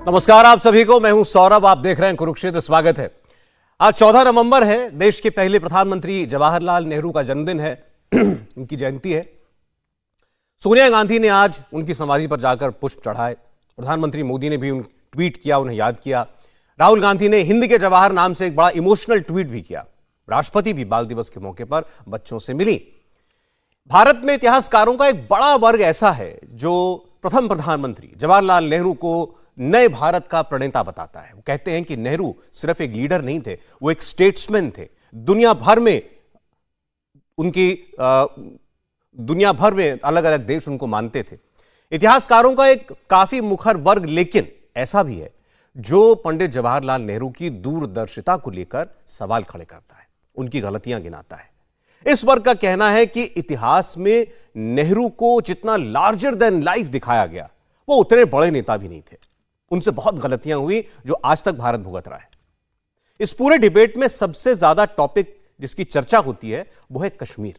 नमस्कार आप सभी को, मैं हूं सौरभ। आप देख रहे हैं कुरुक्षेत्र। स्वागत है। आज 14 नवंबर है। देश के पहले प्रधानमंत्री जवाहरलाल नेहरू का जन्मदिन है। उनकी जयंती है। सोनिया गांधी ने आज उनकी समाधि पर जाकर पुष्प चढ़ाए। प्रधानमंत्री मोदी ने भी ट्वीट किया, उन्हें याद किया। राहुल गांधी ने हिंद के जवाहर नाम से एक बड़ा इमोशनल ट्वीट भी किया। राष्ट्रपति भी बाल दिवस के मौके पर बच्चों से मिली। भारत में इतिहासकारों का एक बड़ा वर्ग ऐसा है जो प्रथम प्रधानमंत्री जवाहरलाल नेहरू को नए भारत का प्रणेता बताता है। वो कहते हैं कि नेहरू सिर्फ एक लीडर नहीं थे, वो एक स्टेट्समैन थे। दुनिया भर में अलग अलग देश उनको मानते थे। इतिहासकारों का एक काफी मुखर वर्ग लेकिन ऐसा भी है जो पंडित जवाहरलाल नेहरू की दूरदर्शिता को लेकर सवाल खड़े करता है, उनकी गलतियां गिनाता है। इस वर्ग का कहना है कि इतिहास में नेहरू को जितना लार्जर देन लाइफ दिखाया गया, वो उतने बड़े नेता भी नहीं थे। उनसे बहुत गलतियां हुई जो आज तक भारत भुगत रहा है। इस पूरे डिबेट में सबसे ज्यादा टॉपिक जिसकी चर्चा होती है वो है कश्मीर।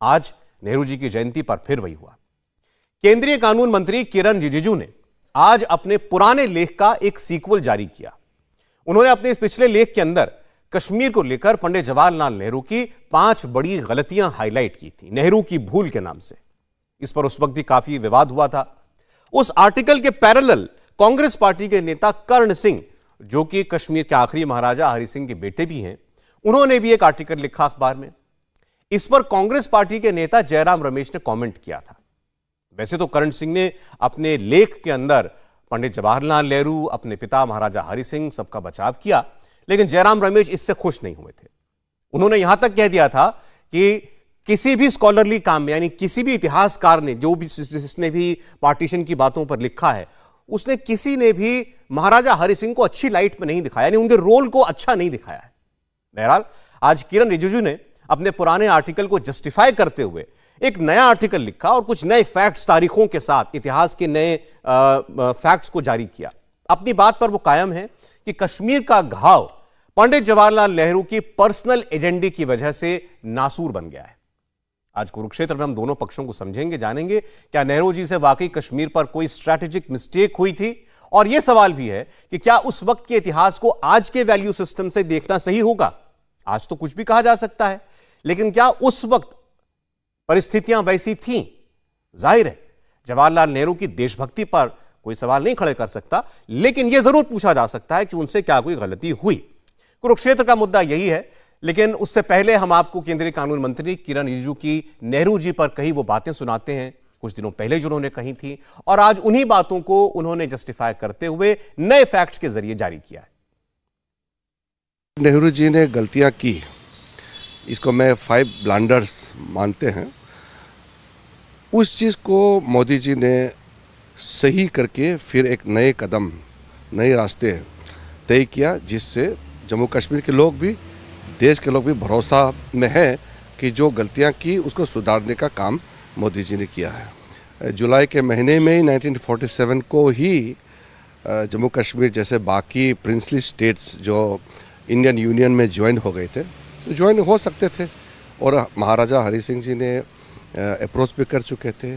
आज नेहरू जी की जयंती पर फिर वही हुआ। केंद्रीय कानून मंत्री किरण रिजिजू ने आज अपने पुराने लेख का एक सीक्वल जारी किया। उन्होंने अपने इस पिछले लेख के अंदर कश्मीर को लेकर पंडित जवाहरलाल नेहरू की 5 बड़ी गलतियां हाईलाइट की थी, नेहरू की भूल के नाम से। इस पर उस वक्त भी काफी विवाद हुआ था। उस आर्टिकल के पैरेलल कांग्रेस पार्टी के नेता कर्ण सिंह, जो कि कश्मीर के आखिरी महाराजा हरि सिंह के बेटे भी हैं, उन्होंने भी एक आर्टिकल लिखा अखबार में। इस पर कांग्रेस पार्टी के नेता जयराम रमेश ने कमेंट किया था। वैसे तो कर्ण सिंह ने अपने लेख के अंदर पंडित जवाहरलाल नेहरू, अपने पिता महाराजा हरि सिंह, सबका बचाव किया, लेकिन जयराम रमेश इससे खुश नहीं हुए थे। उन्होंने यहां तक कह दिया था कि किसी भी स्कॉलरली काम में, यानी किसी भी इतिहासकार ने, जो भी जिसने भी पार्टीशन की बातों पर लिखा है, उसने किसी ने भी महाराजा हरि सिंह को अच्छी लाइट में नहीं दिखाया, यानी उनके रोल को अच्छा नहीं दिखाया है। बहरहाल आज किरण रिजिजू ने अपने पुराने आर्टिकल को जस्टिफाई करते हुए एक नया आर्टिकल लिखा और कुछ नए फैक्ट्स, तारीखों के साथ इतिहास के नए फैक्ट्स को जारी किया। अपनी बात पर वो कायम है कि कश्मीर का घाव पंडित जवाहरलाल नेहरू की पर्सनल एजेंडे की वजह से नासूर बन गया है। आज कुरुक्षेत्र में हम दोनों पक्षों को समझेंगे, जानेंगे क्या नेहरू जी से वाकई कश्मीर पर कोई स्ट्रैटेजिक मिस्टेक हुई थी, और यह सवाल भी है कि क्या उस वक्त के इतिहास को आज के वैल्यू सिस्टम से देखना सही होगा। आज तो कुछ भी कहा जा सकता है, लेकिन क्या उस वक्त परिस्थितियां वैसी थीं? जाहिर है जवाहरलाल नेहरू की देशभक्ति पर कोई सवाल नहीं खड़े कर सकता, लेकिन यह जरूर पूछा जा सकता है कि उनसे क्या कोई गलती हुई। कुरुक्षेत्र का मुद्दा यही है, लेकिन उससे पहले हम आपको केंद्रीय कानून मंत्री किरण रिजिजू की नेहरू जी पर कही वो बातें सुनाते हैं, कुछ दिनों पहले जो उन्होंने कही थी, और आज उन्हीं बातों को उन्होंने जस्टिफाई करते हुए नए फैक्ट्स के जरिए जारी किया है। नेहरू जी ने गलतियां की, इसको मैं 5 ब्लंडर्स मानते हैं। उस चीज़ को मोदी जी ने सही करके फिर एक नए कदम, नए रास्ते तय किया, जिससे जम्मू कश्मीर के लोग भी, देश के लोग भी भरोसा में है कि जो गलतियां की उसको सुधारने का काम मोदी जी ने किया है। जुलाई के महीने में ही 1947 को ही जम्मू कश्मीर जैसे बाकी प्रिंसली स्टेट्स जो इंडियन यूनियन में ज्वाइन हो गए थे, तो ज्वाइन हो सकते थे, और महाराजा हरि सिंह जी ने अप्रोच भी कर चुके थे,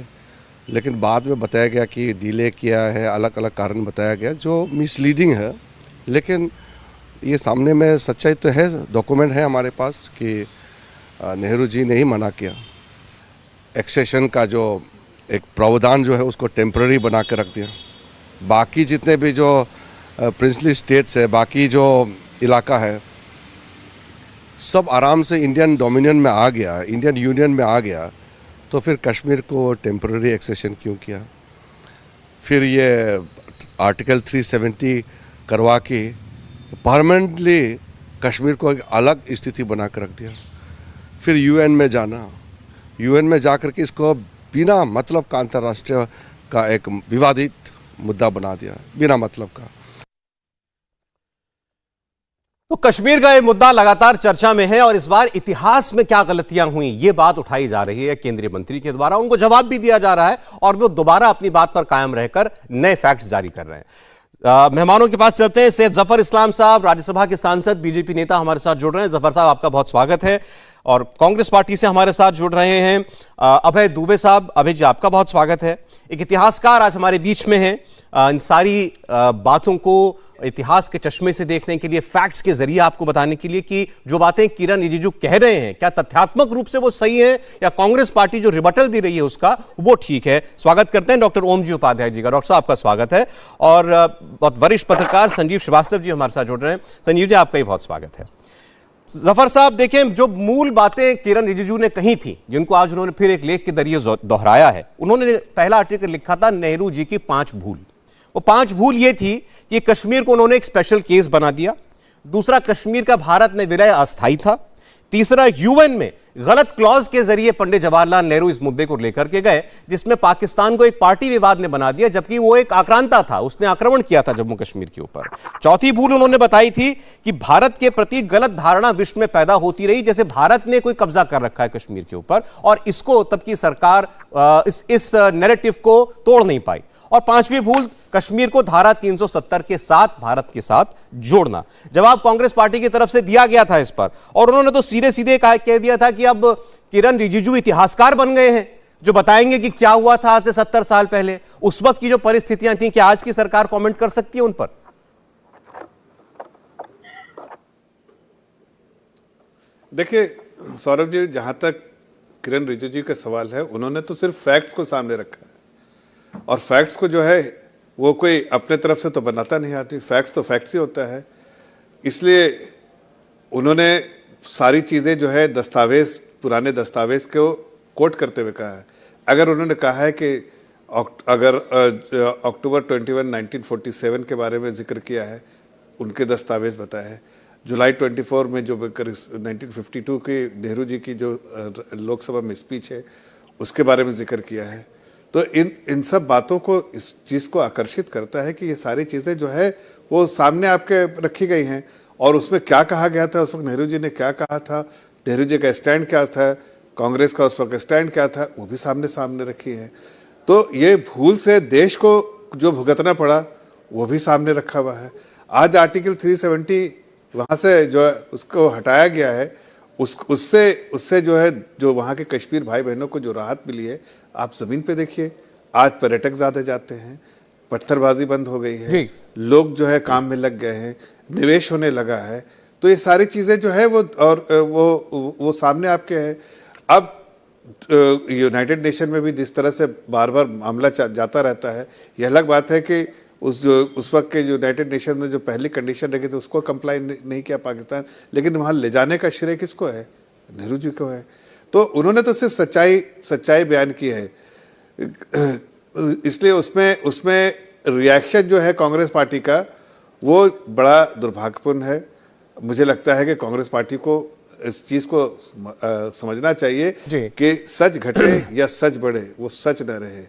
लेकिन बाद में बताया गया कि डिले किया है, अलग अलग कारण बताया गया जो मिसलीडिंग है। लेकिन ये सामने में सच्चाई तो है, डॉक्यूमेंट है हमारे पास कि नेहरू जी ने ही मना किया। एक्सेशन का जो एक प्रावधान जो है उसको टेम्पररी बना के रख दिया। बाकी जितने भी जो प्रिंसली स्टेट्स है, बाकी जो इलाका है, सब आराम से इंडियन डोमिनियन में आ गया, इंडियन यूनियन में आ गया, तो फिर कश्मीर को टेम्पररी एक्सेशन क्यों किया? फिर ये आर्टिकल 370 करवा के परमानेंटली कश्मीर को एक अलग स्थिति बना कर रख दिया। फिर यूएन में जाना, यूएन में जाकर के इसको बिना मतलब का अंतर्राष्ट्रीय का एक विवादित मुद्दा बना दिया, बिना मतलब का। तो कश्मीर का यह मुद्दा लगातार चर्चा में है, और इस बार इतिहास में क्या गलतियां हुई ये बात उठाई जा रही है केंद्रीय मंत्री के द्वारा। उनको जवाब भी दिया जा रहा है और वो दोबारा अपनी बात पर कायम रहकर नए फैक्ट्स जारी कर रहे हैं। मेहमानों के पास चलते हैं। सैयद जफर इस्लाम साहब, राज्यसभा के सांसद, बीजेपी नेता हमारे साथ जुड़ रहे हैं। जफर साहब, आपका बहुत स्वागत है। और कांग्रेस पार्टी से हमारे साथ जुड़ रहे हैं अभय दुबे साहब। अभय जी, आपका बहुत स्वागत है। एक इतिहासकार आज हमारे बीच में हैं। इन सारी बातों को इतिहास के चश्मे से देखने के लिए, फैक्ट्स के जरिए आपको बताने के लिए कि जो बातें किरण रिजिजू कह रहे हैं क्या तथ्यात्मक रूप से वो सही है या कांग्रेस पार्टी जो रिबटल दे रही है उसका वो ठीक है। स्वागत करते हैं डॉक्टर ओम जी उपाध्याय जी का। डॉक्टर साहब, आपका स्वागत है। और बहुत वरिष्ठ पत्रकार संजीव श्रीवास्तव जी हमारे साथ जुड़ रहे हैं। संजीव जी, आपका भी बहुत स्वागत है। जफर साहब, देखें, जो मूल बातें किरण रिजिजू ने कही थी, जिनको आज उन्होंने फिर एक लेख के जरिए दोहराया है, उन्होंने पहला आर्टिकल लिखा था नेहरू जी की 5 भूल। वो 5 भूल ये थी कि कश्मीर को उन्होंने एक स्पेशल केस बना दिया। दूसरा, कश्मीर का भारत में विलय अस्थायी था। तीसरा, यूएन में गलत क्लॉज के जरिए पंडित जवाहरलाल नेहरू इस मुद्दे को लेकर के गए, जिसमें पाकिस्तान को एक पार्टी विवाद ने बना दिया, जबकि वो एक आक्रांता था, उसने आक्रमण किया था जम्मू कश्मीर के ऊपर। चौथी भूल उन्होंने बताई थी कि भारत के प्रति गलत धारणा विश्व में पैदा होती रही, जैसे भारत ने कोई कब्जा कर रखा है कश्मीर के ऊपर, और इसको तब की सरकार इस नैरेटिव को तोड़ नहीं पाई। और 5वीं भूल, कश्मीर को धारा 370 के साथ भारत के साथ जोड़ना। जवाब कांग्रेस पार्टी की तरफ से दिया गया था इस पर, और उन्होंने तो सीधे सीधे कह दिया था कि अब किरण रिजिजू इतिहासकार बन गए हैं, जो बताएंगे कि क्या हुआ था आज से 70 साल पहले, उस वक्त की जो परिस्थितियां थी, क्या आज की सरकार कमेंट कर सकती है उन पर? देखिए सौरभ जी, जहां तक किरण रिजिजू का सवाल है, उन्होंने तो सिर्फ फैक्ट्स को सामने रखा है, और फैक्ट्स को जो है वो कोई अपने तरफ से तो बनाता नहीं आती। फैक्ट्स तो फैक्ट्स ही होता है। इसलिए उन्होंने सारी चीज़ें जो है दस्तावेज, पुराने दस्तावेज को कोट करते हुए कहा है। अगर उन्होंने कहा है कि अगर अक्टूबर 21, 1947 के बारे में जिक्र किया है, उनके दस्तावेज बताए हैं। जुलाई 24 में जो 1952 की नेहरू जी की जो लोकसभा में स्पीच है, उसके बारे में जिक्र किया है। तो इन सब बातों को, इस चीज़ को आकर्षित करता है कि ये सारी चीज़ें जो है वो सामने आपके रखी गई हैं, और उसमें क्या कहा गया था, उस वक्त नेहरू जी ने क्या कहा था, नेहरू जी का स्टैंड क्या था, कांग्रेस का उस वक्त स्टैंड क्या था, वो भी सामने रखी है। तो ये भूल से देश को जो भुगतना पड़ा वो भी सामने रखा हुआ है। आज आर्टिकल 370 वहाँ से जो है उसको हटाया गया है, उससे जो है, जो वहाँ के कश्मीर भाई बहनों को जो राहत मिली है, आप ज़मीन पे देखिए। आज पर्यटक ज़्यादा जाते हैं, पत्थरबाजी बंद हो गई है, लोग जो है काम में लग गए हैं, निवेश होने लगा है। तो ये सारी चीज़ें जो है वो सामने आपके हैं। अब यूनाइटेड नेशन में भी जिस तरह से बार बार मामला जाता रहता है, यह अलग बात है कि उस वक्त के यूनाइटेड नेशन ने जो पहली कंडीशन रखी थी उसको कंप्लाई नहीं किया पाकिस्तान, लेकिन वहाँ ले जाने का श्रेय किसको है? नेहरू जी को है। तो उन्होंने तो सिर्फ सच्चाई बयान की है, इसलिए उसमें रिएक्शन जो है कांग्रेस पार्टी का वो बड़ा दुर्भाग्यपूर्ण है। मुझे लगता है कि कांग्रेस पार्टी को इस चीज़ को समझना चाहिए कि सच घटे या सच बढ़े, वो सच न रहे,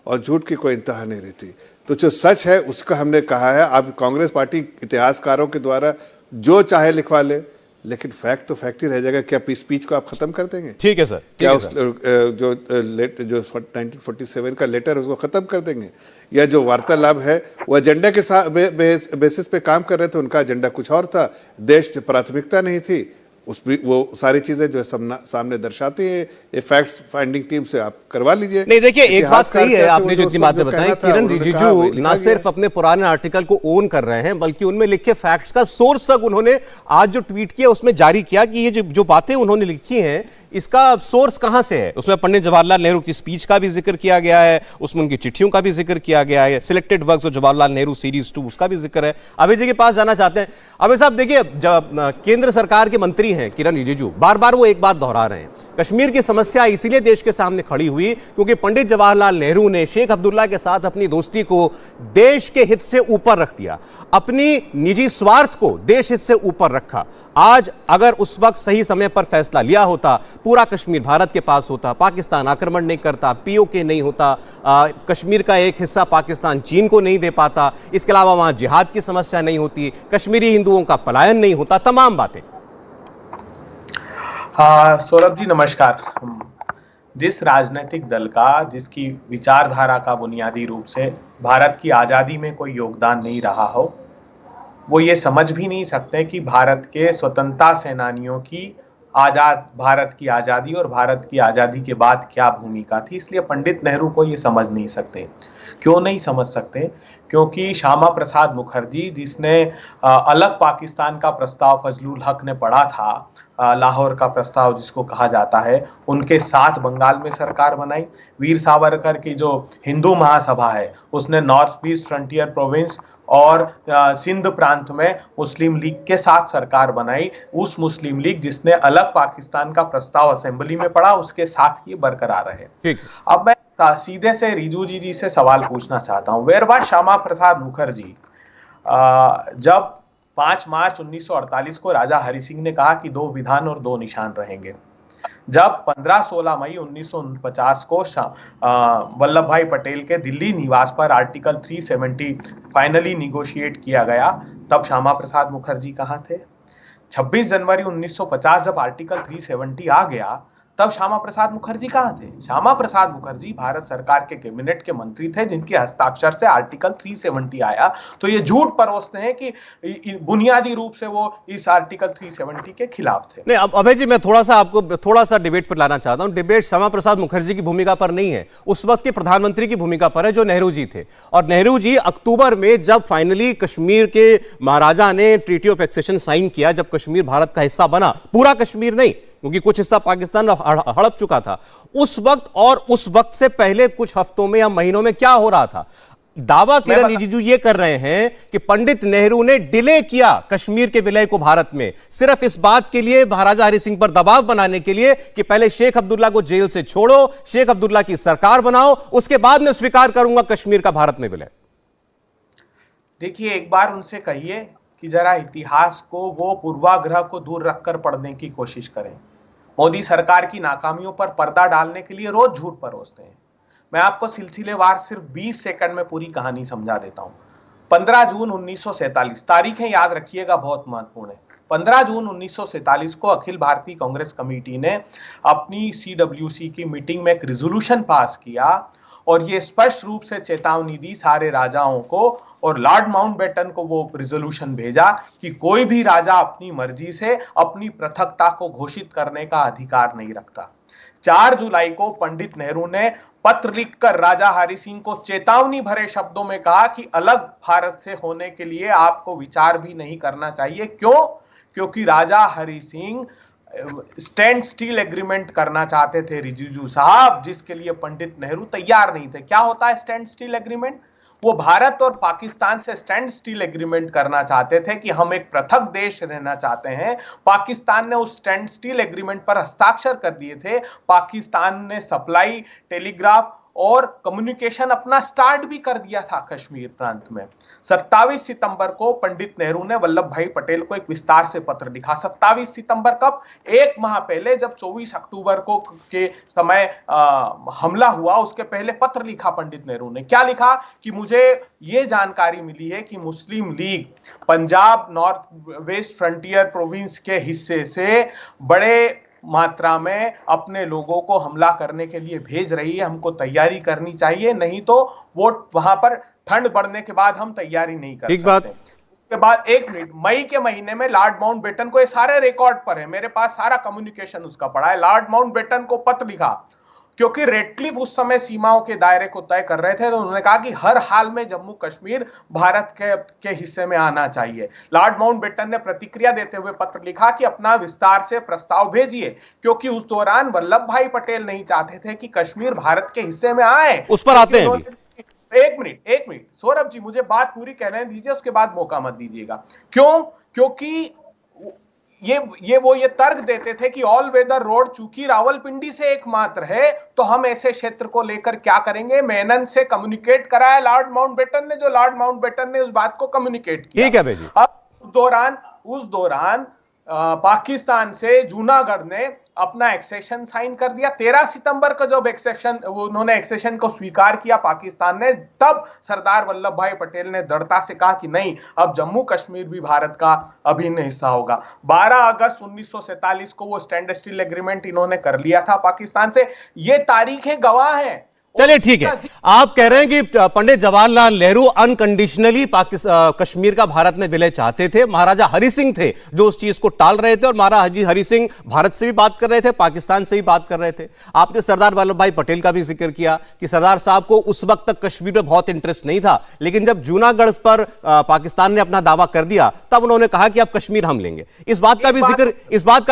और झूठ की कोई इंतहा नहीं रहती। तो जो सच है उसका हमने कहा है। अब कांग्रेस पार्टी इतिहासकारों के द्वारा जो चाहे लिखवा ले, लेकिन फैक्ट तो फैक्ट ही रह जाएगा। क्या स्पीच को आप खत्म कर देंगे? ठीक है सर। क्या उस जो 1947 का लेटर उसको खत्म कर देंगे? या जो वार्तालाप है वो एजेंडा के साथ बेसिस पे काम कर रहे थे, उनका एजेंडा कुछ और था, देश की प्राथमिकता नहीं थी, वो सारी चीजें जो है सामने दर्शाती हैं। ये फैक्ट्स फाइंडिंग टीम से आप करवा लीजिए। नहीं, देखिए, एक बात सही है, आपने जो इतनी बातें बताई, किरण रिजिजू ना सिर्फ अपने पुराने आर्टिकल को ओन कर रहे हैं, बल्कि उनमें लिखे फैक्ट्स का सोर्स तक उन्होंने आज जो ट्वीट किया उसमें जारी किया कि ये जो बातें उन्होंने लिखी हैं, इसका सोर्स कहां से है। उसमें पंडित जवाहरलाल नेहरू की स्पीच का भी जिक्र किया गया है, उसमें उनकी चिट्ठियों का भी जिक्र किया गया है, selected works Jawaharlal Nehru series 2 उसका भी जिक्र है। अभय जी के पास जाना चाहते हैं। अभय साहब, देखिए, केंद्र सरकार के मंत्री हैं किरण रिजिजू, बार बार वो एक बात दोहरा रहे हैं, कश्मीर की समस्या इसीलिए देश के सामने खड़ी हुई क्योंकि पंडित जवाहरलाल नेहरू ने शेख अब्दुल्ला के साथ अपनी दोस्ती को देश के हित से ऊपर रख दिया, अपनी निजी स्वार्थ को देश हित से ऊपर रखा। आज अगर उस वक्त सही समय पर फैसला लिया होता, पूरा कश्मीर भारत के पास होता, पाकिस्तान आक्रमण नहीं करता, पीओके नहीं होता, कश्मीर का एक हिस्सा पाकिस्तान चीन को नहीं दे पाता, इसके अलावा वहां जिहाद की समस्या नहीं होती, कश्मीरी हिंदुओं का पलायन नहीं होता, तमाम बातें। सौरभ जी नमस्कार। जिस राजनीतिक दल का, जिसकी विचारधारा का बुनियादी रूप से भारत की आज़ादी में कोई योगदान नहीं रहा हो, वो ये समझ भी नहीं सकते कि भारत के स्वतंत्रता सेनानियों की आजाद भारत की आजादी और भारत की आजादी के बाद क्या भूमिका थी। इसलिए पंडित नेहरू को ये समझ नहीं सकते। क्यों नहीं समझ सकते? क्योंकि श्यामा प्रसाद मुखर्जी, जिसने अलग पाकिस्तान का प्रस्ताव फजलुल हक ने पढ़ा था, लाहौर का प्रस्ताव जिसको कहा जाता है, उनके साथ बंगाल में सरकार बनाई। वीर सावरकर की जो हिंदू महासभा है, उसने नॉर्थ ईस्ट फ्रंटियर प्रोविंस और सिंध प्रांत में मुस्लिम लीग के साथ सरकार बनाई। उस मुस्लिम लीग जिसने अलग पाकिस्तान का प्रस्ताव असेंबली में पढ़ा, उसके साथ ही बरकरार रहे। ठीक। अब मैं सीधे से रिजू जी से सवाल पूछना चाहता हूं, वेयर वाज श्यामा प्रसाद मुखर्जी जब 5 मार्च 1948 को राजा हरि सिंह ने कहा कि 2 विधान और 2 निशान रहेंगे? जब 15-16 मई 1949 को वल्लभ भाई पटेल के दिल्ली निवास पर आर्टिकल 370 फाइनली निगोशिएट किया गया, तब श्यामा प्रसाद मुखर्जी कहां थे? 26 जनवरी 1950 जब आर्टिकल 370 आ गया, तब श्यामा प्रसाद मुखर्जी कहां थे? श्यामा प्रसाद मुखर्जी भारत सरकार के कैबिनेट के मंत्री थे, जिनके हस्ताक्षर से आर्टिकल 370 आया। तो ये झूठ परोसते हैं कि बुनियादी रूप से वो इस आर्टिकल 370 के खिलाफ थे। नहीं, अब अभय जी, मैं थोड़ा सा डिबेट पर लाना चाहता हूं। डिबेट श्यामा प्रसाद मुखर्जी की भूमिका पर नहीं है, उस वक्त के प्रधानमंत्री की भूमिका पर है, जो नेहरू जी थे। और नेहरू जी अक्टूबर में जब फाइनली कश्मीर के महाराजा ने ट्रीटी ऑफ एक्सेशन साइन किया, जब कश्मीर भारत का हिस्सा बना, पूरा कश्मीर नहीं, क्योंकि कुछ हिस्सा पाकिस्तान हड़प चुका था उस वक्त, और उस वक्त से पहले कुछ हफ्तों में या महीनों में क्या हो रहा था? दावा किरण रिजिजू ये कर रहे हैं कि पंडित नेहरू ने डिले किया कश्मीर के विलय को भारत में, सिर्फ इस बात के लिए, महाराजा हरि सिंह पर दबाव बनाने के लिए कि पहले शेख अब्दुल्ला को जेल से छोड़ो, शेख अब्दुल्ला की सरकार बनाओ, उसके बाद मैं स्वीकार करूंगा कश्मीर का भारत में विलय। देखिए, एक बार उनसे कहिए कि जरा इतिहास को, वो पूर्वाग्रह को दूर रखकर पढ़ने की कोशिश करें। मोदी सरकार की नाकामियों पर पर्दा डालने के लिए रोज झूठ परोसते हैं। मैं आपको सिलसिलेवार सिर्फ 20 सेकंड में पूरी कहानी समझा देता हूं। 15 जून 1947, तारीखें याद रखिएगा, बहुत महत्वपूर्ण है। 15 जून 1947 को अखिल भारतीय कांग्रेस कमेटी ने अपनी CWC की मीटिंग में एक रिजोल्यूशन पास किया और ये स्पष्ट रूप से चेतावनी दी सारे राजाओं को, और लॉर्ड माउंटबेटन को वो रिजोल्यूशन भेजा कि कोई भी राजा अपनी मर्जी से अपनी पृथकता को घोषित करने का अधिकार नहीं रखता। 4 जुलाई को पंडित नेहरू ने पत्र लिखकर राजा हरि सिंह को चेतावनी भरे शब्दों में कहा कि अलग भारत से होने के लिए आपको विचार भी नहीं करना चाहिए। क्यों? क्योंकि Raja Hari Singh standstill agreement करना चाहते थे, रिजिजू साहब, जिसके लिए पंडित नेहरू तैयार नहीं थे। क्या होता है स्टैंड स्टील एग्रीमेंट? वो भारत और पाकिस्तान से स्टैंड स्टील एग्रीमेंट करना चाहते थे कि हम एक पृथक देश रहना चाहते हैं। पाकिस्तान ने उस स्टैंड स्टील एग्रीमेंट पर हस्ताक्षर कर दिए थे। पाकिस्तान ने सप्लाई, टेलीग्राफ और कम्युनिकेशन अपना स्टार्ट भी कर दिया था कश्मीर प्रांत में। 27 सितंबर को पंडित नेहरू ने वल्लभ भाई पटेल को एक विस्तार से पत्र लिखा। 27 सितंबर कब? एक माह पहले, जब 24 अक्टूबर को के समय हमला हुआ, उसके पहले पत्र लिखा पंडित नेहरू ने। क्या लिखा कि मुझे ये जानकारी मिली है कि मुस्लिम लीग पंजाब नॉर्थ वेस्ट फ्रंटियर प्रोविंस के हिस्से से बड़े मात्रा में अपने लोगों को हमला करने के लिए भेज रही है, हमको तैयारी करनी चाहिए, नहीं तो वो वहां पर ठंड बढ़ने के बाद हम तैयारी नहीं कर सकते। उसके बाद 1 मिनट, मई के महीने में लॉर्ड माउंटबेटन को, ये सारे रिकॉर्ड पर है, मेरे पास सारा कम्युनिकेशन उसका पड़ा है, लॉर्ड माउंटबेटन को पत्र लिखा, क्योंकि रेडक्लिफ उस समय सीमाओं के दायरे को तय कर रहे थे, तो उन्होंने कहा कि हर हाल में जम्मू कश्मीर भारत के हिस्से में आना चाहिए। लॉर्ड माउंटबेटन ने प्रतिक्रिया देते हुए पत्र लिखा कि अपना विस्तार से प्रस्ताव भेजिए, क्योंकि उस दौरान वल्लभ भाई पटेल नहीं चाहते थे कि कश्मीर भारत के हिस्से में आए। उस पर आते हैं। एक मिनट सौरभ जी, मुझे बात पूरी कहने दीजिए, उसके बाद मौका मत दीजिएगा। क्यों? क्योंकि ये तर्क देते थे कि ऑल वेदर रोड चूंकि रावलपिंडी से एकमात्र है, तो हम ऐसे क्षेत्र को लेकर क्या करेंगे? मेनन से कम्युनिकेट कराया लॉर्ड माउंटबेटन ने, जो लॉर्ड माउंटबेटन ने उस बात को कम्युनिकेट किया। ठीक है भाई जी। अब उस दौरान पाकिस्तान से जूनागढ़ ने अपना एक्सेशन साइन कर दिया। 13 सितंबर को जब उन्होंने एक्सेशन को स्वीकार किया पाकिस्तान ने, तब सरदार वल्लभ भाई पटेल ने दृढ़ता से कहा कि नहीं, अब जम्मू कश्मीर भी भारत का अभिन्न हिस्सा होगा। 12 अगस्त 1947 को वो स्टैंड स्टील एग्रीमेंट इन्होंने कर लिया था पाकिस्तान से। ये तारीखें गवाह हैं। चलिए ठीक है, आप कह रहे हैं कि पंडित जवाहरलाल नेहरू अनकंडीशनली कश्मीर का भारत में विलय चाहते थे। महाराजा हरि सिंह थे जो उस चीज को टाल रहे थे, और महाराजा हरि सिंह भारत से भी बात कर रहे थे, पाकिस्तान से भी बात कर रहे थे। आपने सरदार वल्लभ भाई पटेल का भी जिक्र किया कि सरदार साहब को उस वक्त तक कश्मीर में बहुत इंटरेस्ट नहीं था, लेकिन जब जूनागढ़ पर पाकिस्तान ने अपना दावा कर दिया तब उन्होंने कहा कि अब कश्मीर हम लेंगे। इस बात का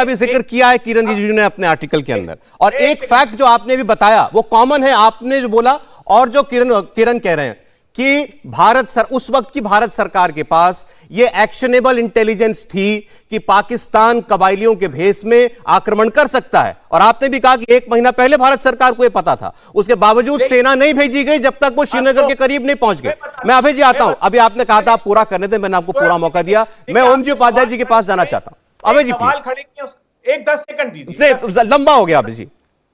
भी जिक्र किया है किरण रिजिजू ने अपने आर्टिकल के अंदर। और एक फैक्ट जो आपने भी बताया वो कॉमन है, आपने जो बोला और जो किरण कह रहे हैं कि उस वक्त की भारत सरकार के पास ये एक्शनेबल इंटेलिजेंस थी कि पाकिस्तान कबायलियों के भेष में आक्रमण कर सकता है। और आपने भी कहा कि 1 महीना पहले भारत सरकार को यह पता था, उसके बावजूद सेना नहीं भेजी गई जब तक वो श्रीनगर के करीब नहीं पहुंच गए। मैं अभय जी आता हूं, अभी आपने कहा था पूरा करने दें, मैंने आपको पूरा मौका दिया। मैं ओम जी उपाध्याय जी के पास जाना चाहता हूं। अभय जी प्लीज, एक 10 सेकंड दीजिए। लंबा हो गया अभय जी,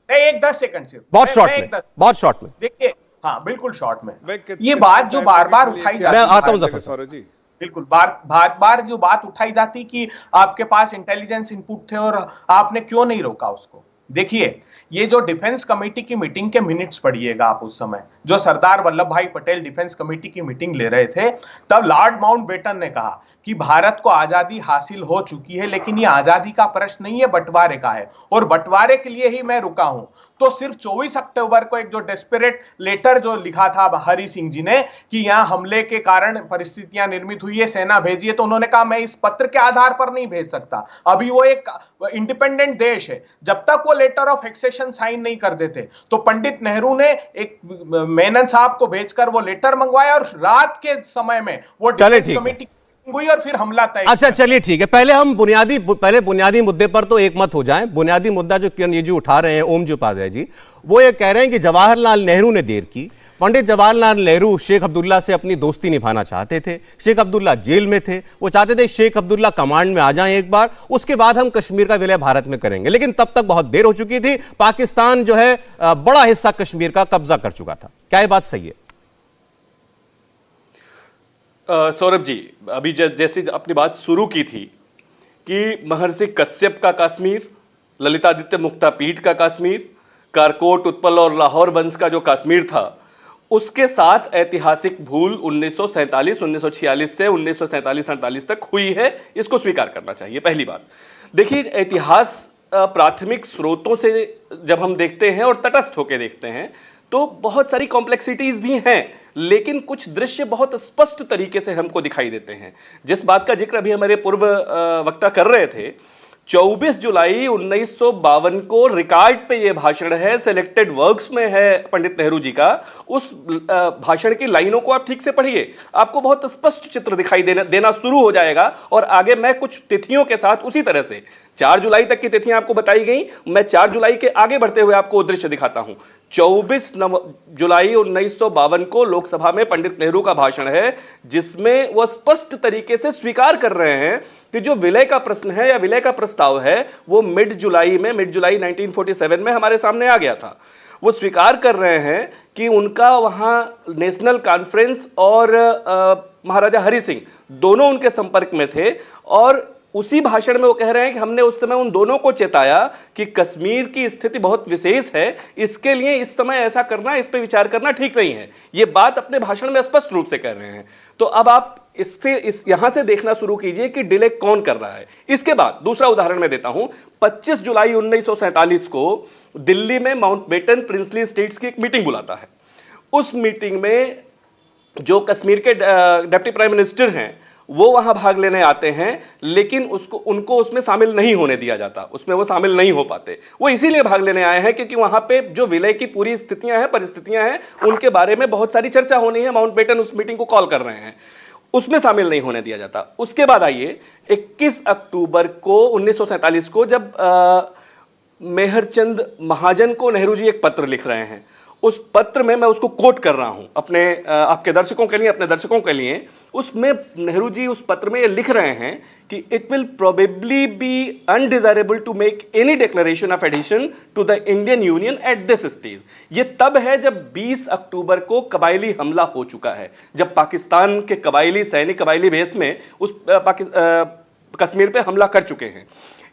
एक 10 सेकंड सिर्फ, बहुत शॉर्ट में देखिए। हाँ बिल्कुल शॉर्ट में। ये बात जो बार बार उठाई जाती है, मैं आता हूं जफर सौरभ जी, बिल्कुल बार जो बात उठाई जाती कि आपके पास इंटेलिजेंस इनपुट थे और आपने क्यों नहीं रोका उसको। देखिए, ये जो डिफेंस कमेटी की मीटिंग के मिनट्स पढ़िएगा आप, उस समय जो सरदार वल्लभ भाई पटेल डिफेंस कमेटी की मीटिंग ले रहे थे, तब लॉर्ड माउंटबेटन ने कहा कि भारत को आजादी हासिल हो चुकी है, लेकिन ये आजादी का प्रश्न नहीं है, बंटवारे का है, और बंटवारे के लिए ही मैं रुका हूं। तो सिर्फ 24 अक्टूबर को एक जो डेस्परेट लेटर जो लिखा था हरि सिंह जी ने कि यहां हमले के कारण परिस्थितियां निर्मित हुई है, सेना भेजिए, तो उन्होंने कहा मैं इस पत्र के आधार पर नहीं भेज सकता, अभी वो एक इंडिपेंडेंट देश है। जब तक वो लेटर ऑफ एक्सेशन साइन नहीं कर देते, तो पंडित नेहरू ने एक मेनन साहब को भेजकर वो लेटर मंगवाया, और रात के समय में वो डिफेंस कमेटी हुई और फिर हमला तय। अच्छा चलिए ठीक है, पहले हम बुनियादी मुद्दे पर तो एक मत हो जाएं। बुनियादी मुद्दा जो किरण रिजिजू उठा रहे हैं, ओम जी उपाध्याय जी, वो ये कह रहे हैं कि जवाहरलाल नेहरू ने देर की। पंडित जवाहरलाल नेहरू शेख अब्दुल्ला से अपनी दोस्ती निभाना चाहते थे। शेख अब्दुल्ला जेल में थे, वो चाहते थे शेख अब्दुल्ला कमांड में आ जाएं एक बार, उसके बाद हम कश्मीर का विलय भारत में करेंगे। लेकिन तब तक बहुत देर हो चुकी थी, पाकिस्तान जो है बड़ा हिस्सा कश्मीर का कब्जा कर चुका था। क्या ये बात सही है? सौरभ जी, अभी जैसे अपनी बात शुरू की थी कि महर्षि कश्यप का कश्मीर, ललितादित्य मुक्तापीठ का कश्मीर, कारकोट, उत्पल और लाहौर वंश का जो कश्मीर था, उसके साथ ऐतिहासिक भूल 1947-1946 से 1947-48 तक हुई है, इसको स्वीकार करना चाहिए। पहली बात देखिए, इतिहास प्राथमिक स्रोतों से जब हम देखते हैं और तटस्थ होकर देखते हैं तो बहुत सारी कॉम्प्लेक्सिटीज भी हैं, लेकिन कुछ दृश्य बहुत स्पष्ट तरीके से हमको दिखाई देते हैं। जिस बात का जिक्र अभी हमारे पूर्व वक्ता कर रहे थे, 24 जुलाई 1952 को रिकॉर्ड पे यह भाषण है, सिलेक्टेड वर्क्स में है पंडित नेहरू जी का। उस भाषण की लाइनों को आप ठीक से पढ़िए, आपको बहुत स्पष्ट चित्र दिखाई देना शुरू हो जाएगा। और आगे मैं कुछ तिथियों के साथ उसी तरह से 4 जुलाई तक की तिथियां आपको बताई गई, मैं 4 जुलाई के आगे बढ़ते हुए आपको दृश्य दिखाता हूं। 24 जुलाई 1952 को लोकसभा में पंडित नेहरू का भाषण है, जिसमें वह स्पष्ट तरीके से स्वीकार कर रहे हैं कि जो विलय का प्रश्न है या विलय का प्रस्ताव है वो मिड जुलाई 1947 में हमारे सामने आ गया था। वो स्वीकार कर रहे हैं कि उनका वहां नेशनल कॉन्फ्रेंस और महाराजा हरि सिंह दोनों उनके संपर्क में थे, और उसी भाषण में वो कह रहे हैं कि हमने उस समय उन दोनों को चेताया कि कश्मीर की स्थिति बहुत विशेष है, इसके लिए इस समय ऐसा करना, इस पर विचार करना ठीक नहीं है। ये बात अपने भाषण में स्पष्ट रूप से कह रहे हैं। तो अब आप यहां से देखना शुरू कीजिए कि डिले कौन कर रहा है। इसके बाद दूसरा उदाहरण मैं देता हूं, 25 जुलाई 1947 को दिल्ली में माउंटबेटन प्रिंसली स्टेट्स की एक मीटिंग बुलाता है। उस मीटिंग में जो कश्मीर के डिप्टी प्राइम मिनिस्टर हैं वो वहां भाग लेने आते हैं, लेकिन उनको उसमें शामिल नहीं होने दिया जाता, उसमें वो शामिल नहीं हो पाते। वो इसीलिए भाग लेने आए हैं क्योंकि वहां पे जो विलय की पूरी स्थितियां हैं, परिस्थितियां हैं, उनके बारे में बहुत सारी चर्चा होनी है। माउंटबेटन उस मीटिंग को कॉल कर रहे हैं, उसमें शामिल नहीं होने दिया जाता। उसके बाद आइए 21 अक्टूबर को 1947 को जब मेहरचंद महाजन को नेहरू जी एक पत्र लिख रहे हैं। उस पत्र में मैं उसको कोट कर रहा हूं अपने आपके दर्शकों के लिए, अपने दर्शकों के लिए। उसमें नेहरू जी उस पत्र में ये लिख रहे हैं कि it will probably be undesirable to make any declaration of addition to the Indian union at this stage. ये तब है जब 20 अक्टूबर को कबायली हमला हो चुका है, जब पाकिस्तान के कबायली सैनिक कबायली बेस में उस कश्मीर पे हमला कर चुके हैं।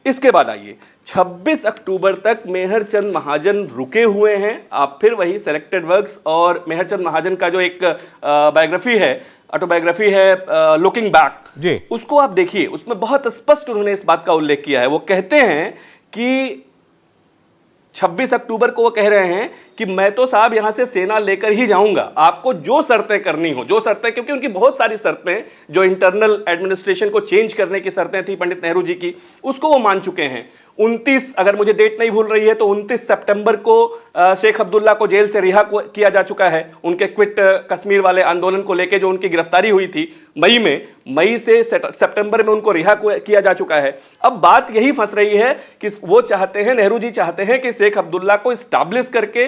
इसके बाद आइए 26 अक्टूबर तक मेहरचंद महाजन रुके हुए हैं। आप फिर वही सेलेक्टेड वर्क्स और मेहरचंद महाजन का जो एक बायोग्राफी है, ऑटोबायोग्राफी है लुकिंग बैक जी, उसको आप देखिए, उसमें बहुत स्पष्ट उन्होंने इस बात का उल्लेख किया है। वो कहते हैं कि 26 अक्टूबर को वो कह रहे हैं कि मैं तो साहब यहां से सेना लेकर ही जाऊंगा, आपको जो शर्तें करनी हो, जो शर्तें, क्योंकि उनकी बहुत सारी शर्तें जो इंटरनल एडमिनिस्ट्रेशन को चेंज करने की शर्तें थी पंडित नेहरू जी की, उसको वो मान चुके हैं। 29, अगर मुझे डेट नहीं भूल रही है तो 29 सितंबर को शेख अब्दुल्ला को जेल से रिहा किया जा चुका है, उनके क्विट कश्मीर वाले आंदोलन को लेकर जो उनकी गिरफ्तारी हुई थी मई से सितंबर में उनको रिहा किया जा चुका है। अब बात यही फंस रही है कि वो चाहते हैं, नेहरू जी चाहते हैं कि शेख अब्दुल्ला को स्टैब्लिश करके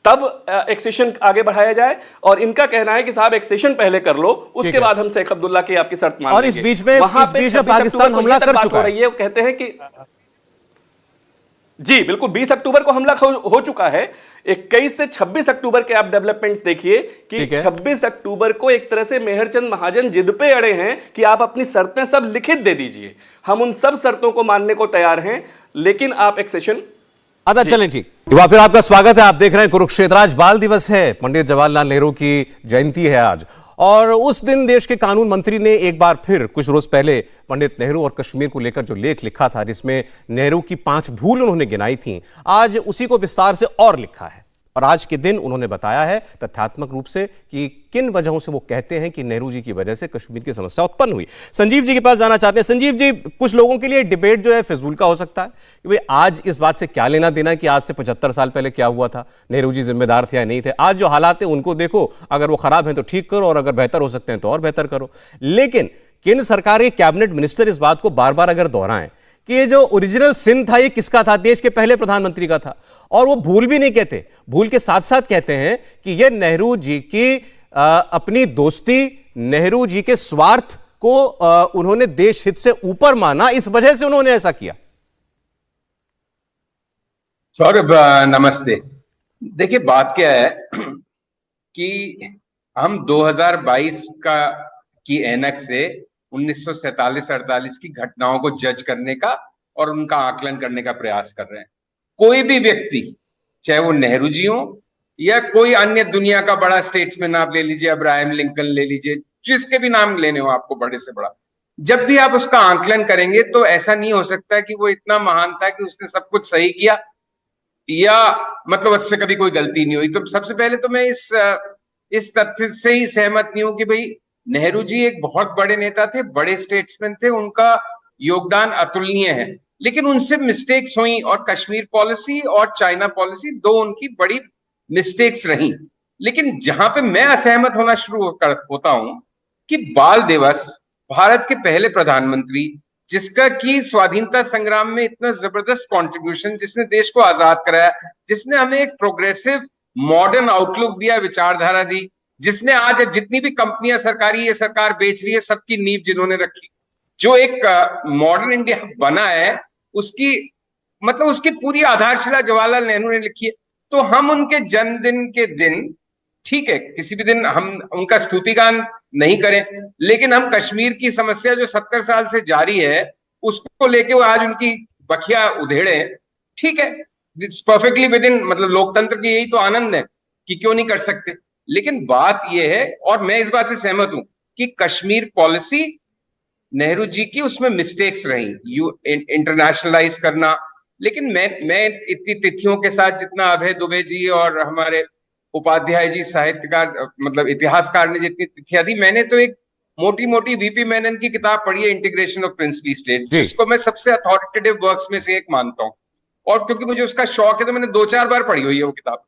तब एक सेशन आगे बढ़ाया जाए, और इनका कहना है कि साहब एक सेशन पहले कर लो, उसके बाद हम शेख अब्दुल्ला की आपकी शर्त मान और इस बीच में पाकिस्तान हमला कर चुका है। वो कहते हैं कि जी बिल्कुल 20 अक्टूबर को हमला हो चुका है। 21 से 26 अक्टूबर के आप डेवलपमेंट्स देखिए कि 26 अक्टूबर को एक तरह से मेहरचंद महाजन जिद पे अड़े हैं कि आप अपनी शर्तें सब लिखित दे दीजिए, हम उन सब शर्तों को मानने को तैयार हैं, लेकिन आप एक सेशन। अच्छा चलें, ठीक, फिर आपका स्वागत है। आप देख रहे हैं कुरुक्षेत्र। आज बाल दिवस है, पंडित जवाहरलाल नेहरू की जयंती है आज, और उस दिन देश के कानून मंत्री ने एक बार फिर कुछ रोज पहले पंडित नेहरू और कश्मीर को लेकर जो लेख लिखा था, जिसमें नेहरू की 5 भूल उन्होंने गिनाई थी, आज उसी को विस्तार से और लिखा है। और आज के दिन उन्होंने बताया है तथ्यात्मक रूप से कि किन वजहों से वो कहते हैं कि नेहरू जी की वजह से कश्मीर की समस्या उत्पन्न हुई। संजीव जी के पास जाना चाहते हैं। संजीव जी, कुछ लोगों के लिए डिबेट जो है फिजूल का हो सकता है कि भाई आज इस बात से क्या लेना देना कि आज से 75 साल पहले क्या हुआ था, नेहरू जी जिम्मेदार थे या नहीं थे। आज जो हालात है उनको देखो, अगर वो खराब हैं तो ठीक करो, और अगर बेहतर हो सकते हैं तो और बेहतर करो। लेकिन केंद्र सरकार के कैबिनेट मिनिस्टर इस बात को बार बार अगर दोहराएं कि ये जो ओरिजिनल सिन था ये किसका था, देश के पहले प्रधानमंत्री का था, और वो भूल भी नहीं कहते, भूल के साथ साथ कहते हैं कि ये नेहरू जी की अपनी दोस्ती, नेहरू जी के स्वार्थ को उन्होंने देश हित से ऊपर माना, इस वजह से उन्होंने ऐसा किया। सौरभ नमस्ते। देखिए बात क्या है कि हम 2022 की ऐनक से 1947-48 की घटनाओं को जज करने का और उनका आकलन करने का प्रयास कर रहे हैं। कोई भी व्यक्ति, चाहे वो नेहरू जी हो या कोई अन्य दुनिया का बड़ा स्टेट्समैन आप ले लीजिए, अब्राहम लिंकन ले लीजिए, जिसके भी नाम लेने हो आपको बड़े से बड़ा, जब भी आप उसका आकलन करेंगे तो ऐसा नहीं हो सकता कि वो इतना महान था कि उसने सब कुछ सही किया या मतलब उससे कभी कोई गलती नहीं हुई। तो सबसे पहले तो मैं इस तथ्य से ही सहमत नहीं हूं कि भाई नेहरू जी एक बहुत बड़े नेता थे, बड़े स्टेट्समैन थे, उनका योगदान अतुलनीय है, लेकिन उनसे मिस्टेक्स हुई, और कश्मीर पॉलिसी और चाइना पॉलिसी दो उनकी बड़ी मिस्टेक्स रही। लेकिन जहां पे मैं असहमत होना शुरू होता हूं कि बाल दिवस, भारत के पहले प्रधानमंत्री जिसका की स्वाधीनता संग्राम में इतना जबरदस्त कंट्रीब्यूशन, जिसने देश को आजाद कराया, जिसने हमें एक प्रोग्रेसिव मॉडर्न आउटलुक दिया, विचारधारा दी, जिसने आज जितनी भी कंपनियां सरकारी ये सरकार बेच रही है सबकी नींव जिन्होंने रखी, जो एक मॉडर्न इंडिया बना है, उसकी मतलब उसकी पूरी आधारशिला जवाहरलाल नेहरू ने लिखी है। तो हम उनके जन्मदिन के दिन, ठीक है किसी भी दिन हम उनका स्तुतिगान नहीं करें, लेकिन हम कश्मीर की समस्या जो 70 साल से जारी है उसको लेके वो आज उनकी बखिया उधेड़े, ठीक है, इट्स परफेक्टली विद इन, मतलब लोकतंत्र की यही तो आनंद है कि क्यों नहीं कर सकते। लेकिन बात यह है, और मैं इस बात से सहमत हूं कि कश्मीर पॉलिसी नेहरू जी की उसमें मिस्टेक्स रही, इंटरनेशनलाइज करना। लेकिन मैं इतनी तिथियों के साथ जितना अभय दुबे जी और हमारे उपाध्याय जी साहित्यकार मतलब इतिहासकार ने जितनी तिथियां दी, मैंने तो एक मोटी मोटी वीपी मेनन की किताब पढ़ी है, इंटीग्रेशन ऑफ प्रिंसली स्टेट, जिसको मैं सबसे अथॉरिटेटिव वर्क्स में से एक मानता हूं, और क्योंकि मुझे उसका शौक है तो मैंने 2-4 बार पढ़ी हुई है वो किताब।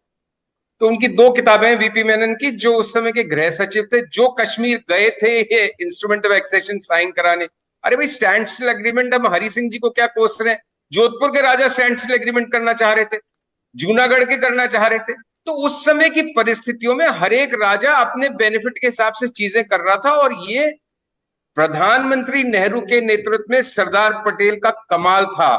तो उनकी 2 किताबें हैं वीपी मेनन की, जो उस समय के गृह सचिव थे, जो कश्मीर गए थे ये इंस्ट्रूमेंट ऑफ एक्सेशन साइन कराने। अरे भाई स्टैंड स्टिल एग्रीमेंट हम हरि सिंह जी को क्या कोस रहे हैं, जोधपुर के राजा स्टैंड स्टिल एग्रीमेंट करना चाह रहे थे, जूनागढ़ के करना चाह रहे थे। तो उस समय की परिस्थितियों में हर एक राजा अपने बेनिफिट के हिसाब से चीजें कर रहा था, और ये प्रधानमंत्री नेहरू के नेतृत्व में सरदार पटेल का कमाल था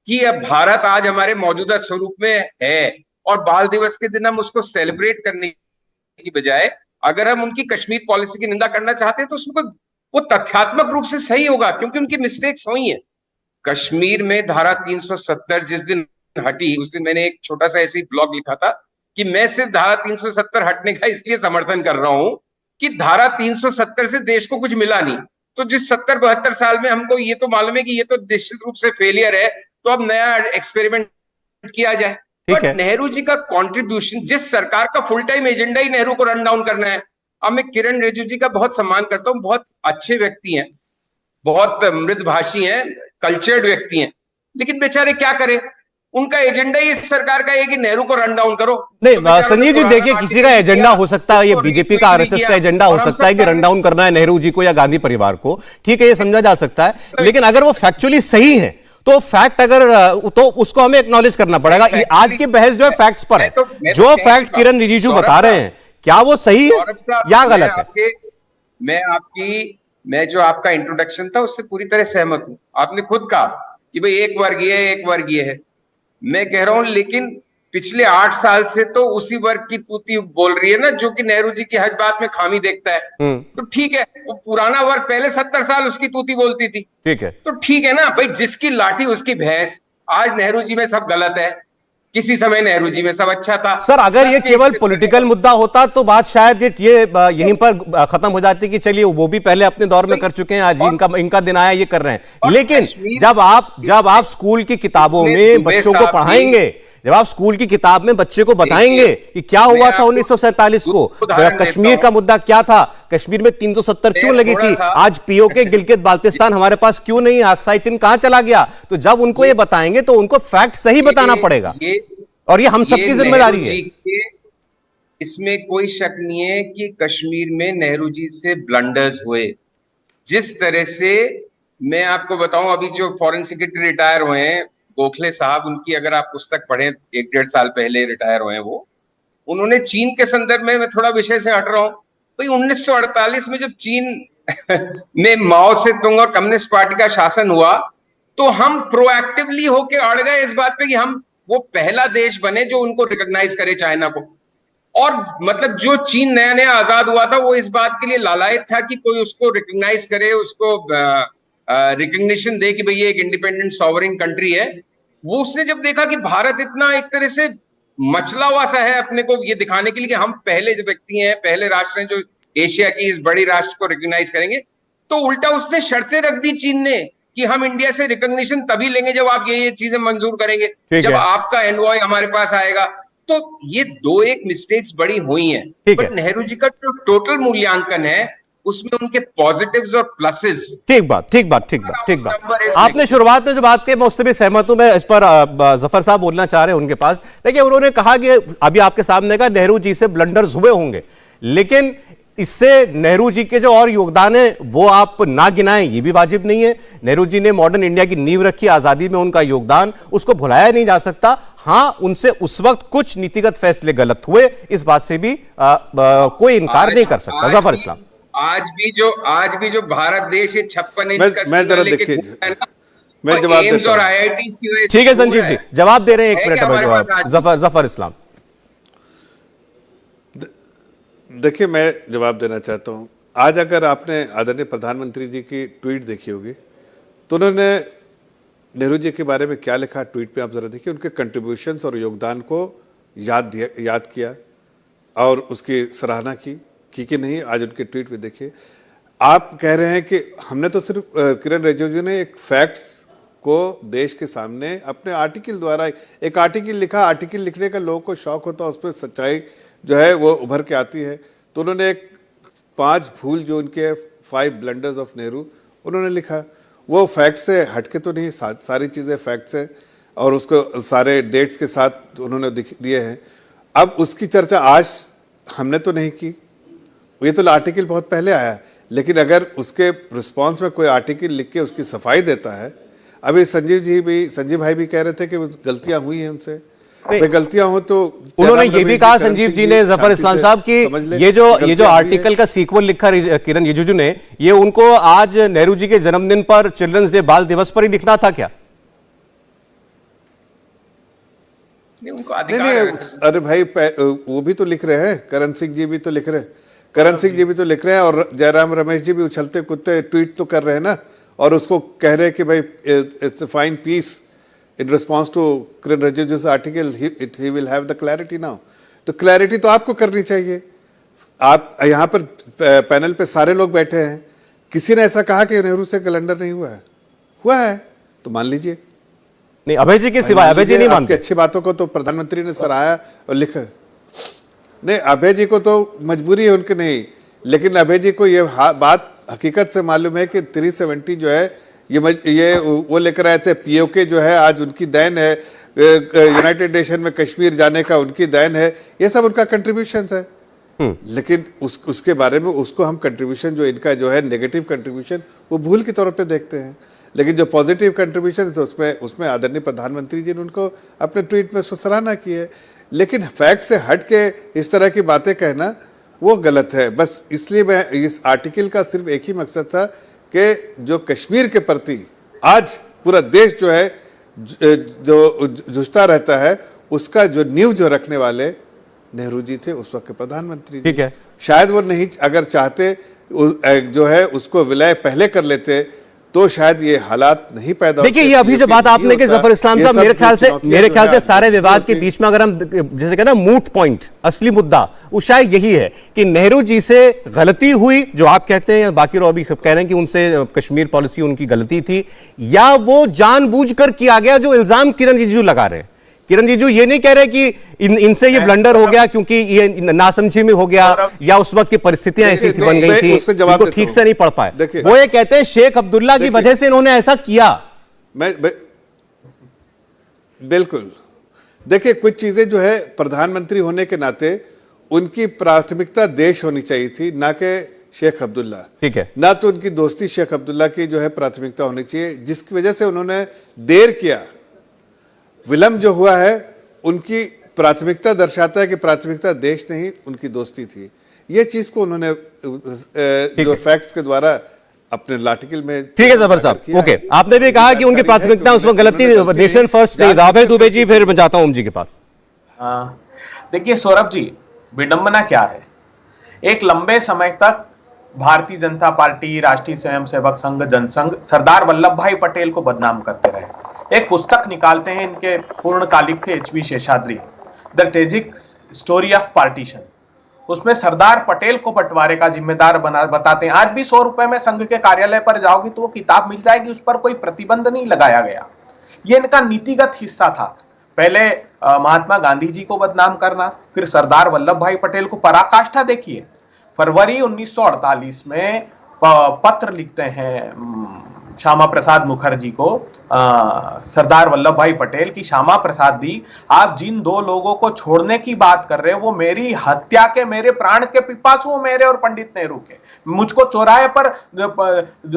कि अब भारत आज हमारे मौजूदा स्वरूप में है, और बाल दिवस के दिन हम उसको सेलिब्रेट करने की बजाय अगर हम उनकी कश्मीर पॉलिसी की निंदा करना चाहते हैं तो उसमें वो तथ्यात्मक रूप से सही होगा, क्योंकि उनकी मिस्टेक्स हुई हैं। कश्मीर में धारा 370 जिस दिन हटी, उस दिन मैंने एक छोटा सा ऐसे ब्लॉग लिखा था कि मैं सिर्फ धारा 370 हटने का इसलिए समर्थन कर रहा हूं कि धारा 370 से देश को कुछ मिला नहीं। तो जिस 70-72 साल में हमको ये तो मालूम है कि ये तो निश्चित रूप से फेलियर है, तो अब नया एक्सपेरिमेंट किया जाए। बट नेहरू जी का कंट्रीब्यूशन, जिस सरकार का फुल टाइम एजेंडा ही नेहरू को रन डाउन करना है। अब मैं किरण रिजिजू जी का बहुत सम्मान करता हूँ, बहुत अच्छे व्यक्ति हैं, बहुत मृदभाषी हैं, कल्चर्ड व्यक्ति हैं, लेकिन बेचारे क्या करें, उनका एजेंडा ही इस सरकार का है कि नेहरू को रन डाउन करो। नहीं संजीव जी, देखिए किसी का एजेंडा हो सकता है, ये बीजेपी का आरएसएस का एजेंडा हो सकता है कि रन डाउन करना है नेहरू जी को या गांधी परिवार को, ठीक है, ये समझा जा सकता है। लेकिन अगर वो फैक्चुअली सही है तो फैक्ट अगर तो उसको हमें एक्नॉलेज करना पड़ेगा। आज की बहस जो है फैक्ट्स पर है, जो फैक्ट किरण रिजिजू बता रहे हैं क्या वो सही है या गलत है? मैं जो आपका इंट्रोडक्शन था उससे पूरी तरह सहमत हूं। आपने खुद कहा कि भाई एक वर्गीय है, एक वर्गीय है। मैं कह रहा हूं लेकिन पिछले 8 साल से तो उसी वर्ग की तूती बोल रही है ना, जो कि नेहरू जी की हर बात में खामी देखता है। तो ठीक है, वो पुराना वर्ग पहले 70 साल उसकी तूती बोलती थी, ठीक है, तो ठीक है ना भाई, जिसकी लाठी उसकी भैंस। आज नेहरू जी में सब गलत है, किसी समय नेहरू जी में सब अच्छा था। सर अगर ये केवल पॉलिटिकल मुद्दा होता तो बात शायद ये यहीं पर खत्म हो जाती कि चलिए वो भी पहले अपने दौर में कर चुके हैं, आज इनका दिन आया, ये कर रहे हैं। लेकिन जब आप स्कूल की किताबों में बच्चों को पढ़ाएंगे, जब आप स्कूल की किताब में बच्चे को बताएंगे कि क्या हुआ था 1947 को, कश्मीर का मुद्दा क्या था, कश्मीर में 370 क्यों लगी थी, आज पीओके गिलगित बाल्टिस्तान हमारे पास क्यों नहीं, अक्साई चिन्ह कहां चला गया, तो जब उनको ये बताएंगे तो उनको फैक्ट सही बताना पड़ेगा, और ये हम सबकी जिम्मेदारी है। इसमें कोई शक नहीं है कि कश्मीर में नेहरू जी से ब्लंडर्स हुए। जिस तरह से मैं आपको बताऊं, अभी जो फॉरेन सेक्रेटरी रिटायर हुए हैं गोखले साहब, उनकी अगर आप पुस्तक पढ़ें, 1-1.5 साल पहले रिटायर हुए हैं वो, उन्होंने चीन के संदर्भ में, मैं थोड़ा विषय से हट रहा हूं, तो 1948 में जब चीन में माओ से तुंग और कम्युनिस्ट पार्टी का शासन हुआ, तो हम प्रोएक्टिवली होके अड़ गए इस बात पे कि हम वो पहला देश बने जो उनको रिकॉग्नाइज करे चाइना को। और मतलब जो चीन नया नया आजाद हुआ था वो इस बात के लिए लालायित था कि कोई उसको रिकॉग्नाइज करे, उसको रिकग्निशन दे कि भाई ये एक इंडिपेंडेंट सॉवरेन कंट्री है। वो उसने जब देखा कि भारत इतना एक तरह से मचला हुआ सा है अपने को ये दिखाने के लिए कि हम पहले जो व्यक्ति हैं, पहले राष्ट्र हैं जो एशिया की इस बड़ी राष्ट्र को रिकॉग्नाइज करेंगे, तो उल्टा उसने शर्तें रख दी चीन ने कि हम इंडिया से रिकॉग्निशन तभी लेंगे जब आप ये चीजें मंजूर करेंगे, जब आपका एनवॉय हमारे पास आएगा। तो ये 2-1 मिस्टेक्स बड़ी हुई हैं, बट नेहरू जी का जो टोटल मूल्यांकन है उसमें उनके पॉजिटिव्स और प्लसेस। ठीक बात। आपने शुरुआत में जो बात की मैं उससे भी सहमत हूं। मैं इस पर जफर साहब बोलना चाह रहे हैं उनके पास। देखिए उन्होंने कहा कि अभी आपके सामने का नेहरू जी से ब्लंडर्स हुए होंगे, लेकिन इससे नेहरू जी के जो और योगदान है वो आप ना गिनाएं ये भी वाजिब नहीं है। नेहरू जी ने मॉडर्न इंडिया की नींव रखी, आजादी में उनका योगदान, उसको भुलाया नहीं जा सकता। हाँ, उनसे उस वक्त कुछ नीतिगत फैसले गलत हुए, इस बात से भी कोई इनकार नहीं कर सकता। जफर इस्लाम, आज भी जो भारत देश 56 इंच का मैं जरा देखिए, मैं जवाब देता हूं। और IITs की वजह से ठीक है संजीव जी, जवाब दे रहे हैं, 1 मिनट में जफर इस्लाम। देखिए मैं जवाब देना चाहता हूं। आज अगर आपने आदरणीय प्रधानमंत्री जी की ट्वीट देखी होगी तो उन्होंने नेहरू जी के बारे में क्या लिखा ट्वीट पे, आप जरा देखिए। उनके कंट्रीब्यूशंस और योगदान को याद किया और उसकी सराहना की कि नहीं। आज उनके ट्वीट पे देखिए, आप कह रहे हैं कि हमने तो सिर्फ किरण रिजिजू ने एक फैक्ट्स को देश के सामने अपने आर्टिकल द्वारा एक आर्टिकल लिखा। आर्टिकल लिखने का लोगों को शौक होता है, उस पर सच्चाई जो है वो उभर के आती है। तो उन्होंने एक 5 भूल जो उनके 5 ब्लंडर्स ऑफ नेहरू उन्होंने लिखा, वो फैक्ट से हटके तो नहीं, सारी चीज़ें फैक्ट्स है और उसको सारे डेट्स के साथ उन्होंने दिए हैं। अब उसकी चर्चा आज हमने तो नहीं की, ये तो आर्टिकल बहुत पहले आया है, लेकिन अगर उसके रिस्पांस में कोई आर्टिकल लिख के उसकी सफाई देता है। अभी संजीव भाई भी कह रहे थे कि गलतियां हुई हैं उनसे, गलतियां हो तो उन्होंने ये भी कहा संजीव जी ने, जफर इस्लाम साहब, कि ये जो आर्टिकल का सीक्वल लिखा किरण रिजिजू ने, ये उनको आज नेहरू जी के जन्मदिन पर, चिल्ड्रंस डे, बाल दिवस पर ही लिखना था क्या? नहीं, अरे भाई वो भी तो लिख रहे हैं, करण सिंह जी भी तो लिख रहे हैं और जयराम रमेश जी भी उछलते कुत्ते ट्वीट तो कर रहे हैं ना। और उसको कह रहे कि भाई it's a fine piece in response to Kiren रिजिजू's article, he will have the clarity now. तो क्लैरिटी तो आपको करनी चाहिए। आप यहाँ पर पैनल पे सारे लोग बैठे हैं, किसी ने ऐसा कहा कि नेहरू से कैलेंडर नहीं हुआ है? हुआ है तो मान लीजिए। नहीं, अभय जी के सिवाय अभय जी नहीं आपकी मानते। अच्छी बातों को तो प्रधानमंत्री ने सराहा और लिखा। नहीं, अभय जी को तो मजबूरी है उनकी नहीं, लेकिन अभय जी को ये बात हकीकत से मालूम है कि 370 जो है ये वो लेकर आए थे। पीओके जो है आज उनकी देन है, यूनाइटेड नेशन में कश्मीर जाने का उनकी देन है, ये सब उनका कंट्रीब्यूशन है। लेकिन उसके बारे में उसको हम कंट्रीब्यूशन जो इनका जो है नेगेटिव कंट्रीब्यूशन वो भूल के तौर पे देखते हैं, लेकिन जो पॉजिटिव कंट्रीब्यूशन है तो उसमें आदरणीय प्रधानमंत्री जी ने उनको अपने ट्वीट में सराहना की है। लेकिन फैक्ट से हट के इस तरह की बातें कहना वो गलत है। बस इसलिए मैं इस आर्टिकल का सिर्फ एक ही मकसद था कि जो कश्मीर के प्रति आज पूरा देश जो है जो जूझता रहता है, उसका जो नींव जो रखने वाले नेहरू जी थे उस वक्त के प्रधानमंत्री जी। ठीक है, शायद वो नहीं, अगर चाहते जो है उसको विलय पहले कर लेते तो शायद ये हालात नहीं पैदा होते। देखिए, ये अभी जो बात आपने की जफर इस्लाम साहब, मेरे ख्याल से सारे विवाद के बीच में अगर हम जैसे कहते हैं मूट पॉइंट, असली मुद्दा वो शायद यही है कि नेहरू जी से गलती हुई, जो आप कहते हैं, बाकी लोग अभी सब कह रहे हैं कि उनसे कश्मीर पॉलिसी उनकी गलती थी, या वो जानबूझकर किया गया जो इल्जाम किरण रिजिजू लगा रहे हैं। किरण रिजिजू ये नहीं कह रहे कि इनसे ये ब्लंडर हो गया क्योंकि ये नासमझी में हो गया या उस वक्त की परिस्थितियां ऐसी बन गई थी, इनको ठीक से नहीं पढ़ पाए। वो ये कहते हैं शेख अब्दुल्ला की वजह से इन्होंने ऐसा किया। बिल्कुल, देखिए कुछ चीजें जो है प्रधानमंत्री होने के नाते उनकी प्राथमिकता देश होनी चाहिए थी, ना कि शेख अब्दुल्ला। ठीक है, ना तो उनकी दोस्ती शेख अब्दुल्ला की जो है प्राथमिकता होनी चाहिए, जिसकी वजह से उन्होंने देर किया, विलंब जो हुआ है उनकी प्राथमिकता दर्शाता है कि प्राथमिकता देश नहीं उनकी दोस्ती थी। ये चीज को उन्होंने जो फैक्ट्स के द्वारा अपने आर्टिकल में। ठीक है जफर साहब, ओके, आपने भी कहा कि उनकी प्राथमिकता उस वक्त गलती, नेशन फर्स्ट नहीं था। अभय दुबे जी, फिर मैं जाता हूं ओम जी के पास। देखिए सौरभ जी, विडंबना क्या है, एक लंबे समय तक भारतीय जनता पार्टी, राष्ट्रीय स्वयंसेवक संघ, जनसंघ सरदार वल्लभ भाई पटेल को बदनाम करते रहे। एक पुस्तक निकालते हैं, इनके पूर्णकालिक थे HV Seshadri, the tragic story of partition. उसमें सरदार पटेल को बंटवारे का जिम्मेदार बताते हैं। आज भी 100 रुपए में संघ के कार्यालय पर जाओगी तो वो किताब मिल जाएगी, उस पर कोई प्रतिबंध नहीं लगाया गया। ये इनका नीतिगत हिस्सा था। पहले महात्मा गांधी जी को बदनाम करना, फिर सरदार वल्लभ भाई पटेल को। पराकाष्ठा देखिए, फरवरी 1948 में पत्र लिखते हैं श्यामा प्रसाद मुखर्जी को सरदार वल्लभ भाई पटेल की, श्यामा प्रसाद दी, आप जिन दो लोगों को छोड़ने की बात कर रहे हो वो मेरी हत्या के, मेरे प्राण के पिपासु, मेरे और पंडित नेहरू के। मुझको चौराहे पर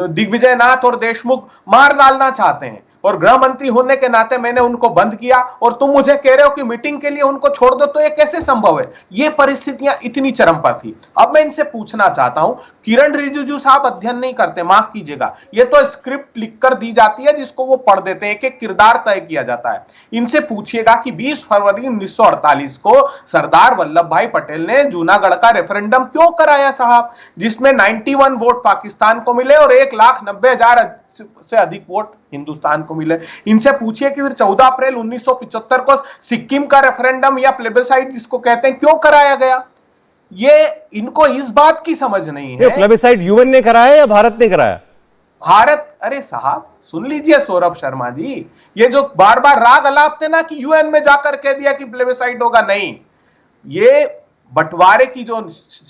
दिग्विजय नाथ और देशमुख मार डालना चाहते हैं और गृह मंत्री होने के नाते मैंने उनको बंद किया और तुम मुझे कह रहे हो कि मीटिंग के लिए उनको छोड़ दो, तो ये कैसे संभव है? ये परिस्थितियां इतनी चरम पर थी। अब मैं इनसे पूछना चाहता हूं, किरण रिजिजू साहब अध्ययन नहीं करते, माफ कीजिएगा, ये तो स्क्रिप्ट लिखकर दी जाती है जिसको वो पढ़ देते हैं, एक एक किरदार तय किया जाता है। इनसे पूछिएगा कि 20 फरवरी 1948 को सरदार वल्लभ भाई पटेल ने जूनागढ़ का रेफरेंडम क्यों कराया साहब, जिसमें 91 वोट पाकिस्तान को मिले और 1,90,000 से अधिक वोट हिंदुस्तान को मिले। इनसे पूछिए कि फिर 14 अप्रैल 1975 को सिक्किम का रेफरेंडम या प्लेबिसाइट जिसको कहते हैं क्यों कराया गया? ये इनको इस बात की समझ नहीं है। प्लेबिसाइट यूएन ने कराया या भारत ने कराया? भारत। अरे साहब सुन लीजिए सौरभ शर्मा जी, ये जो बार बार राग अलापते ना कि यूएन में जाकर कह दिया कि प्लेबिसाइट होगा, नहीं, ये बंटवारे की जो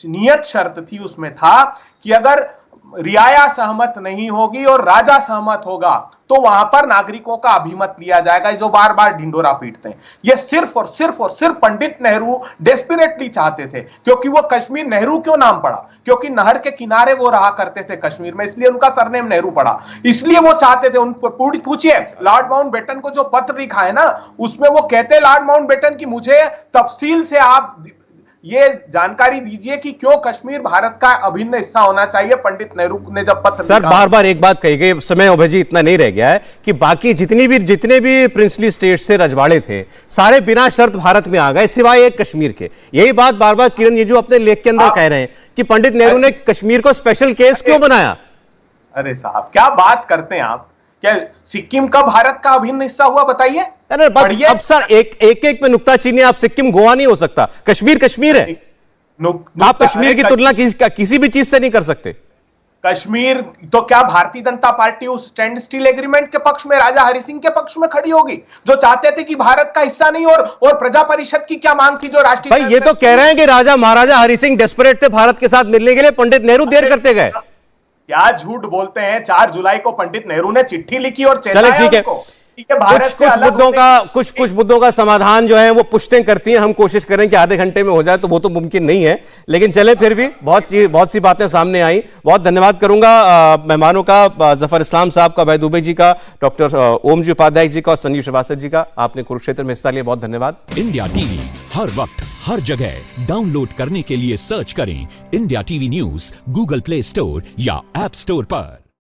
नियत शर्त थी उसमें था कि अगर रियाया सहमत नहीं होगी और राजा सहमत होगा तो वहां पर नागरिकों का अभिमत लिया जाएगा, जो बार बार ढिंडोरा पीटते हैं। ये सिर्फ और सिर्फ पंडित नेहरू डेस्परेटली चाहते थे, क्योंकि वो कश्मीर, नेहरू क्यों नाम पड़ा? क्योंकि नहर के किनारे वो रहा करते थे कश्मीर में, इसलिए उनका सरनेम नेहरू पड़ा। इसलिए वो चाहते थे। उन पूछिए लॉर्ड माउंटबेटन को जो पत्र लिखा है ना, उसमें वो कहते हैं लॉर्ड माउंटबेटन की मुझे तफसील से आप ये जानकारी दीजिए कि क्यों कश्मीर भारत का अभिन्न हिस्सा होना चाहिए। पंडित नेहरू ने जब पत्र सर बार बार एक बात कही गई, समय अभय जी इतना नहीं रह गया है कि बाकी जितने भी प्रिंसली स्टेट से रजवाड़े थे सारे बिना शर्त भारत में आ गए सिवाय एक कश्मीर के। यही बात बार बार किरण रिजिजू अपने लेख के अंदर कह रहे हैं कि पंडित नेहरू ने कश्मीर को स्पेशल केस क्यों बनाया। अरे साहब क्या बात करते हैं आप। क्या सिक्किम का भारत का अभिन्न हिस्सा हुआ बताइए? अरे पढ़िए। अब सर एक में नुक्ताचीनी, आप सिक्किम गोवा नहीं हो सकता, कश्मीर कश्मीर है। आप कश्मीर की तुलना किसी भी चीज से नहीं कर सकते। कश्मीर तो क्या भारतीय जनता पार्टी उस स्टैंड स्टिल एग्रीमेंट के पक्ष में, राजा हरि सिंह के पक्ष में खड़ी होगी जो चाहते थे कि भारत का हिस्सा नहीं? और प्रजा परिषद की क्या मांग थी जो राष्ट्रीय भाई ये तो कह रहे हैं कि राजा महाराजा हरि सिंह डेस्परेट थे भारत के साथ मिलने के लिए, पंडित नेहरू देर करते गए। क्या झूठ बोलते हैं। 4 जुलाई को पंडित नेहरू ने चिट्ठी लिखी और चले चेताया ठीक है, उनको कि भारत से कुछ अलग मुद्दों होने का की- कुछ मुद्दों का समाधान जो है वो पुष्टें करती हैं। हम कोशिश करें कि आधे घंटे में हो जाए, तो वो तो मुमकिन नहीं है, लेकिन चले फिर भी बहुत सी बातें सामने आई। बहुत धन्यवाद करूंगा मेहमानों का, जफर इस्लाम साहब का, अभय दुबे जी का, डॉक्टर ओम जी उपाध्याय जी का और संजीव श्रीवास्तव जी का। आपने कुरुक्षेत्र में हिस्सा लिया, बहुत धन्यवाद। इंडिया टीवी हर वक्त हर जगह डाउनलोड करने के लिए सर्च करें India TV news Google play store या ऐप स्टोर पर।